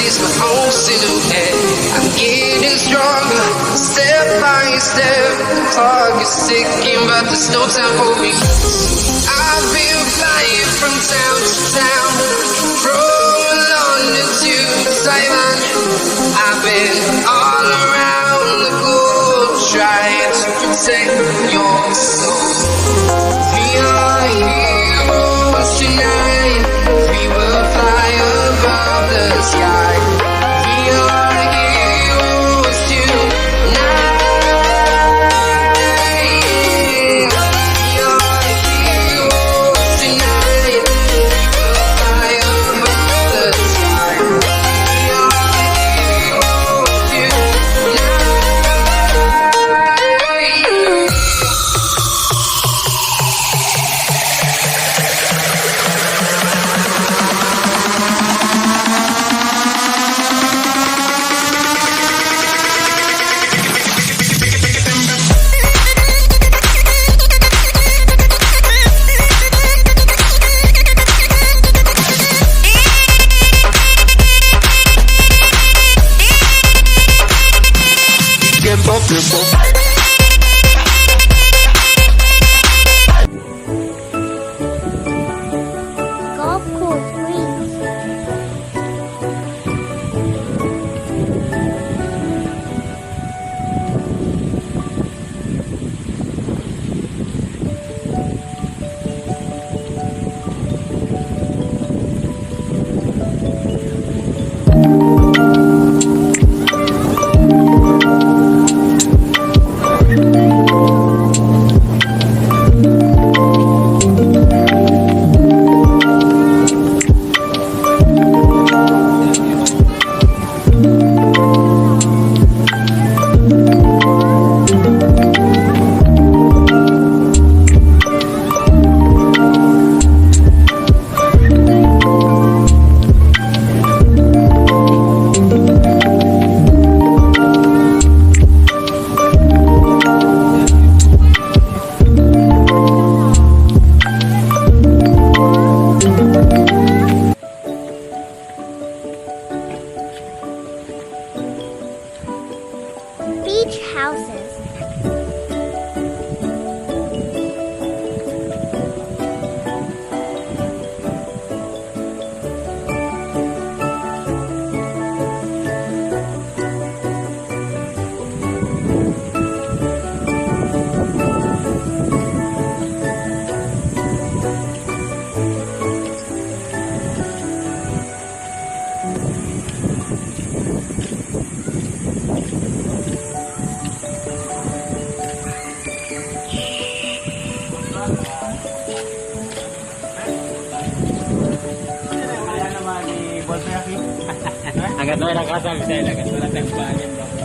chase my own silhouette. I'm getting stronger, step by step. The clock is ticking, but there's no time for me. I've been flying from town to town, from London to Taiwan. I've been all around the globe, trying to protect your soul. We are heroes tonight. We will fly above the sky. We are heroes tonight. We are heroes tonight. We will fly above the sky. We are heroes tonight. Golf course greens. Beach houses. Agad na nakasal saya agad na tagpagan daw.